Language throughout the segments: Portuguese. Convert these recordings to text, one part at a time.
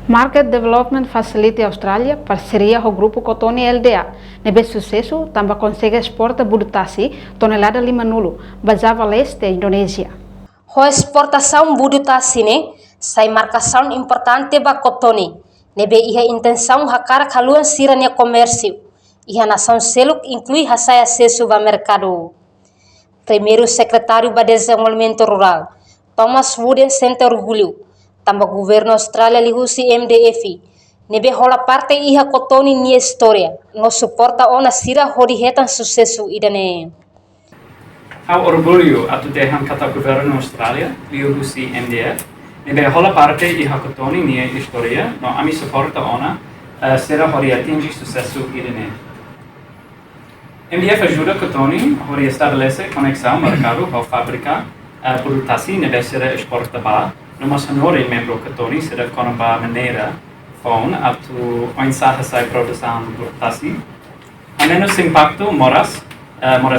Market Development Facility Australia, parceria com o Grupo Cotoni LDA. Nebe sucesso, também consegue exportar budutasi tonelada lima nulo, Bajava Leste, Indonésia. A exportação budutasi sai marcação importante para Cotoni. Nebe ia intenção hakara kaluan sirania comércio. Ia nação selo inclui hasai acesso ao mercado. Primeiro secretário para Desenvolvimento Rural, Thomas Wooden sente orgulho. Tambah governo Australia lihusi MDF. Nebe rola parte iha Cotoni ni história. No suporta ona sira horihetan sucesso idane. Há orgulho a tutehan kata governo Australia lihusi MDF. Nebe rola parte iha Cotoni ni história. No ami suporta ona sira horiatingi sucesso idane. MDF ajuda Cotoni a estabelecer conexão mercado com fábrica produtasi nebe sira exportaba. Numa senhora membro Cotoni será com uma maneira phone atu oinsa hasai produção produtasi. A menos impacto moras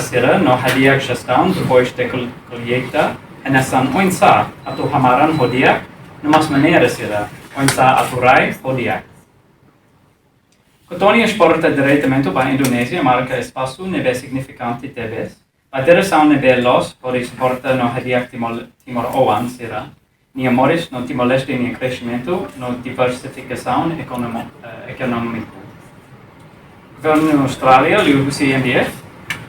será no hadiah gestão depois de colheita e nessa oinsa atu hamaran hodiak numa maneira será oinsa aturai hodiak. Cotoni exporta diretamente para a Indonésia, marca espaço nebe significante TBS. A direção nebe los por exporta no hadiah Timor Oan será. Nia Morris no Timor-Leste nia crescimento no diversificação econômica. Governo Austrália, o CMDF,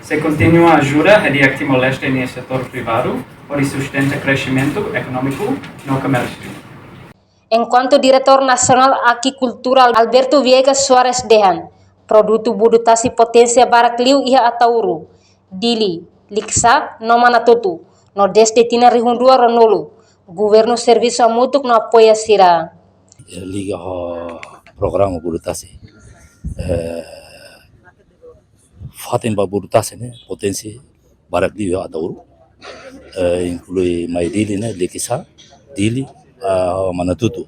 se continua a ajuda a Timor-Leste no setor privado para sustentar crescimento econômico no comércio. Enquanto diretor nacional Aquicultura Alberto Viegas Soares Dehan, produto budutasi potência para Clio e Atauru, Dili, Liksa, no Manatutu, Nordeste Tina Rihundua Ronolo. Governo Serviço Mútuo no apoia Sira. Liga ao programa budutasi. Fatem ba budutasi potensi barak di Atauru. Inclui mai Dili Likisa, Dili, Manatutu.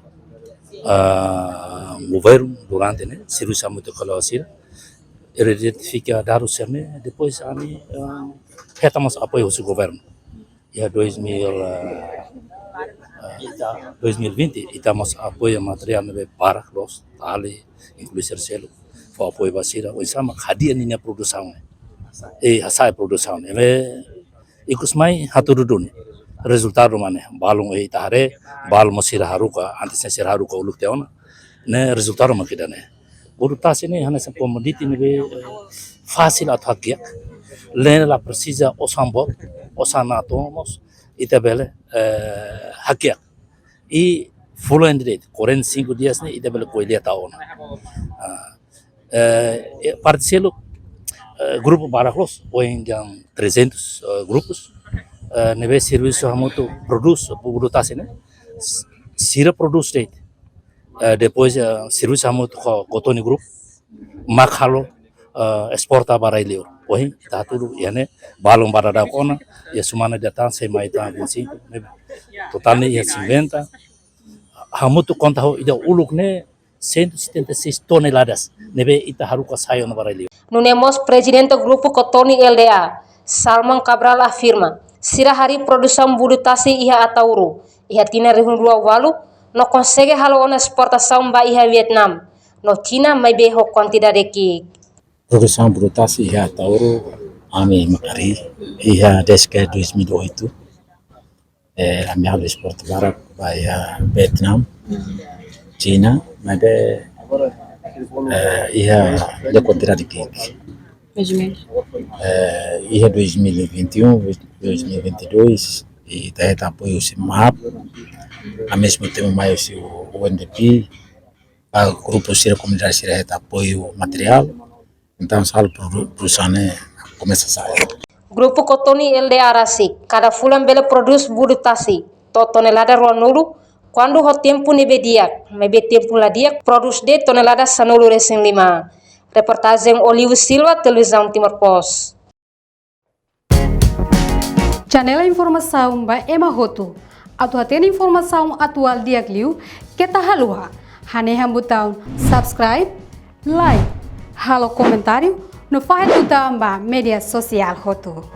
Governo durante Serviço Mútuo kalau Sira. Identifica dados depois ami retamos apoio o governo. Ya 2020 estamos apoio material para los tali incluir selo for apoio basira o sama hadiah ni produção asai produção ikus mai haturudun resultado mana balung itare bal masira haruka antes sira haruka uluk teona ne resultado makidane produtas ini hanya komoditi ni fácil athakia lena la precisa osambot osanatomos itabele hakia e following rate 45 dias ne itabele koilia taona particelo grupo Baraclos ou jam 300 grupos neve serviço muito produz produtas ne sira produz rate depois serviço muito Cotoni Group makhalo exporta para ilio poin tatulu yane balong barada kona ya sumana datang sai mai ta 25 totalnya ya 50 hamutu conta ho ida uluk ne 176 toneladas nebe ita haruka sayo na para ilio. Nunemos presidente grupo Cotoni LDA Salman Cabral afirma sira hari produção budutasi iha Atauru iha tina rihundua walu no consegue halo ona exportação ba iha Vietnam no China mai beho quantidade que produção budutasi iha Atauru ami makari iha desde 2008 ami halo export barak ba iha Vietnam China mai be iha de quantidade que iha 2021 2022 e tá apoio o MAP ao mesmo tempo mais o UNDP a grupo Sira Comunidade Sira apoio material então sal produção começa a sair. Grupo Cotoni LDA Rasi cada fulan bele produz budutasi to tonelada ronulu quando o tempo nebe diak mebe tempo la diak produz de tonelada sanulu recém lima. Reportagem Olivo Silva, Televisão Timor Post. Janela informação ba Emma Hoto. Atu atena informação atual dia kliu kita haluha. Hane hambutão subscribe, like, halo comentário no file butão ba media sosial Hoto.